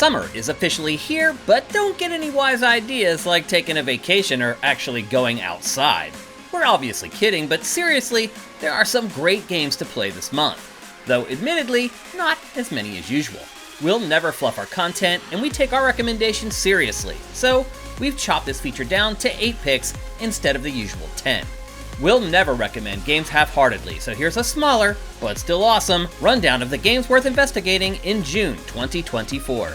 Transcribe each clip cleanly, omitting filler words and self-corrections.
Summer is officially here, but don't get any wise ideas like taking a vacation or actually going outside. We're obviously kidding, but seriously, there are some great games to play this month. Though admittedly, not as many as usual. We'll never fluff our content, and we take our recommendations seriously, so we've chopped this feature down to 8 picks instead of the usual 10. We'll never recommend games half-heartedly, so here's a smaller, but still awesome, rundown of the games worth investigating in June 2024.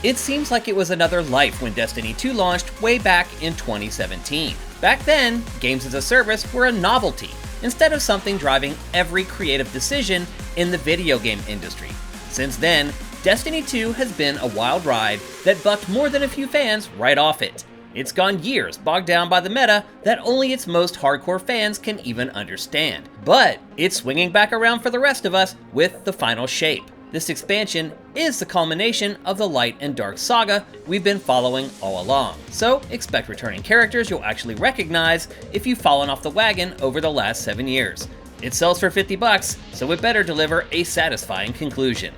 It seems like it was another life when Destiny 2 launched way back in 2017. Back then, games as a service were a novelty, instead of something driving every creative decision in the video game industry. Since then, Destiny 2 has been a wild ride that bucked more than a few fans right off it. It's gone years bogged down by the meta that only its most hardcore fans can even understand. But it's swinging back around for the rest of us with the final shape. This expansion is the culmination of the Light and Dark saga we've been following all along. So expect returning characters you'll actually recognize if you've fallen off the wagon over the last 7 years. It sells for $50, so it better deliver a satisfying conclusion.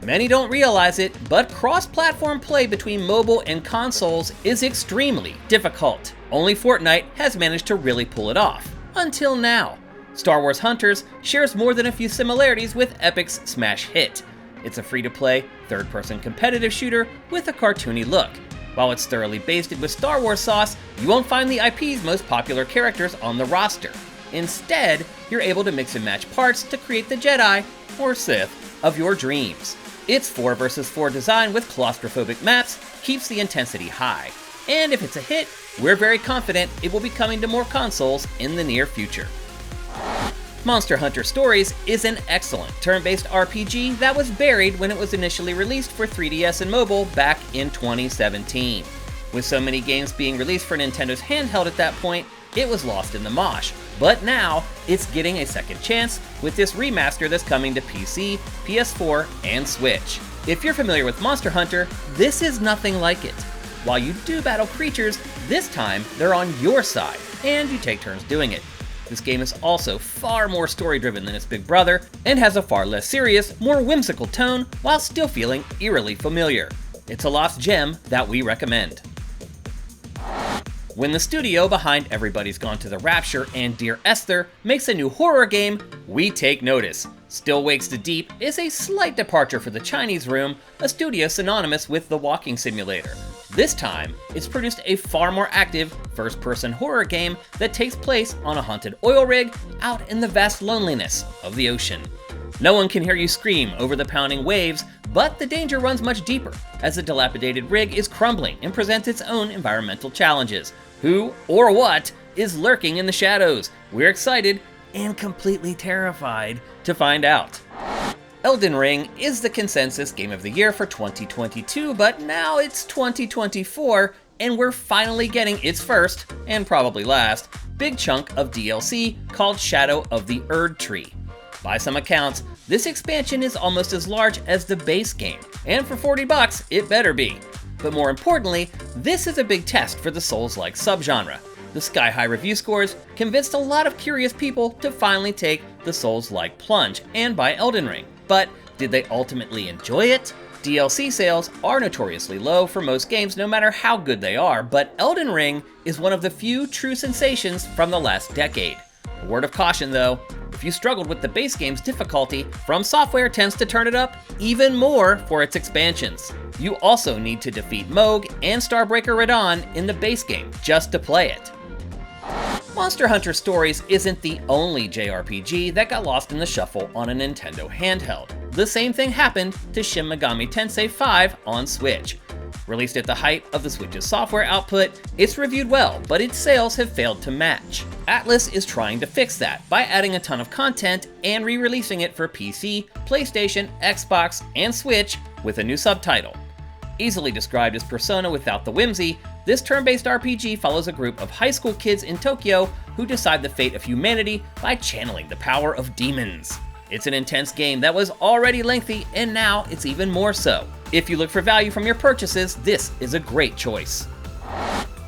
Many don't realize it, but cross-platform play between mobile and consoles is extremely difficult. Only Fortnite has managed to really pull it off. Until now. Star Wars Hunters shares more than a few similarities with Epic's smash hit. It's a free-to-play, third-person competitive shooter with a cartoony look. While it's thoroughly basted with Star Wars sauce, you won't find the IP's most popular characters on the roster. Instead, you're able to mix and match parts to create the Jedi, or Sith, of your dreams. Its 4 vs 4 design with claustrophobic maps keeps the intensity high. And if it's a hit, we're very confident it will be coming to more consoles in the near future. Monster Hunter Stories is an excellent turn-based RPG that was buried when it was initially released for 3DS and mobile back in 2017. With so many games being released for Nintendo's handheld at that point, it was lost in the mosh. But now, it's getting a second chance with this remaster that's coming to PC, PS4, and Switch. If you're familiar with Monster Hunter, this is nothing like it. While you do battle creatures, this time they're on your side, and you take turns doing it. This game is also far more story-driven than its big brother, and has a far less serious, more whimsical tone, while still feeling eerily familiar. It's a lost gem that we recommend. When the studio behind Everybody's Gone to the Rapture and Dear Esther makes a new horror game, we take notice. Still Wakes the Deep is a slight departure for the Chinese Room, a studio synonymous with the walking simulator. This time, it's produced a far more active, first-person horror game that takes place on a haunted oil rig out in the vast loneliness of the ocean. No one can hear you scream over the pounding waves, but the danger runs much deeper, as the dilapidated rig is crumbling and presents its own environmental challenges. Who, or what, is lurking in the shadows? We're excited, and completely terrified, to find out. Elden Ring is the consensus game of the year for 2022, but now it's 2024, and we're finally getting its first, and probably last, big chunk of DLC called Shadow of the Erdtree. By some accounts, this expansion is almost as large as the base game, and for $40, it better be. But more importantly, this is a big test for the Souls-like subgenre. The sky-high review scores convinced a lot of curious people to finally take the Souls-like plunge and buy Elden Ring. But did they ultimately enjoy it? DLC sales are notoriously low for most games no matter how good they are, but Elden Ring is one of the few true sensations from the last decade. A word of caution though, if you struggled with the base game's difficulty, From Software tends to turn it up even more for its expansions. You also need to defeat Mohg and Starbreaker Radahn in the base game just to play it. Monster Hunter Stories isn't the only JRPG that got lost in the shuffle on a Nintendo handheld. The same thing happened to Shin Megami Tensei 5 on Switch. Released at the height of the Switch's software output, it's reviewed well, but its sales have failed to match. Atlus is trying to fix that by adding a ton of content and re-releasing it for PC, PlayStation, Xbox, and Switch with a new subtitle. Easily described as Persona without the whimsy, this turn-based RPG follows a group of high school kids in Tokyo who decide the fate of humanity by channeling the power of demons. It's an intense game that was already lengthy, and now it's even more so. If you look for value from your purchases, this is a great choice.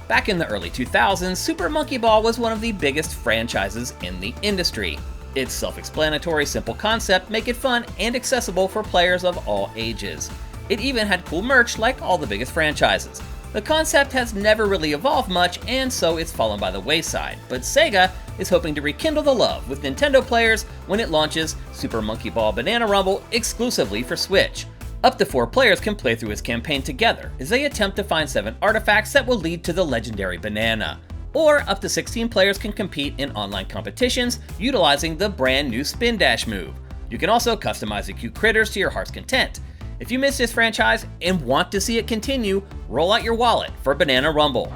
Back in the early 2000s, Super Monkey Ball was one of the biggest franchises in the industry. Its self-explanatory, simple concept make it fun and accessible for players of all ages. It even had cool merch like all the biggest franchises. The concept has never really evolved much, and so it's fallen by the wayside, but Sega is hoping to rekindle the love with Nintendo players when it launches Super Monkey Ball Banana Rumble exclusively for Switch. Up to 4 players can play through its campaign together as they attempt to find 7 artifacts that will lead to the legendary banana. Or up to 16 players can compete in online competitions utilizing the brand new Spin Dash move. You can also customize the cute critters to your heart's content. If you miss this franchise and want to see it continue, roll out your wallet for Banana Rumble.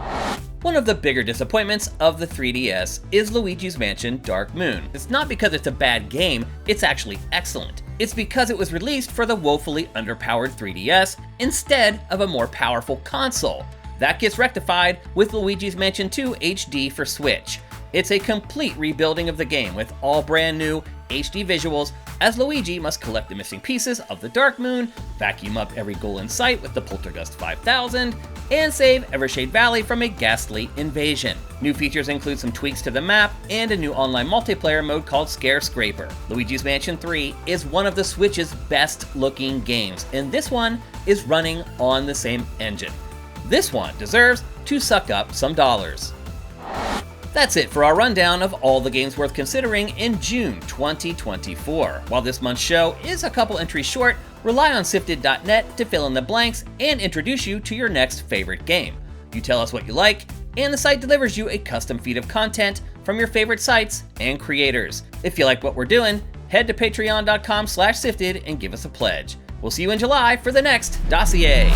One of the bigger disappointments of the 3DS is Luigi's Mansion Dark Moon. It's not because it's a bad game, it's actually excellent. It's because it was released for the woefully underpowered 3DS instead of a more powerful console. That gets rectified with Luigi's Mansion 2 HD for Switch. It's a complete rebuilding of the game with all brand new HD visuals, as Luigi must collect the missing pieces of the Dark Moon, vacuum up every goal in sight with the Poltergust 5000, and save Evershade Valley from a ghastly invasion. New features include some tweaks to the map and a new online multiplayer mode called Scare Scraper. Luigi's Mansion 3 is one of the Switch's best looking games, and this one is running on the same engine. This one deserves to suck up some dollars. That's it for our rundown of all the games worth considering in June 2024. While this month's show is a couple entries short, rely on SIFTD.net to fill in the blanks and introduce you to your next favorite game. You tell us what you like, and the site delivers you a custom feed of content from your favorite sites and creators. If you like what we're doing, head to patreon.com/sifted and give us a pledge. We'll see you in July for the next dossier.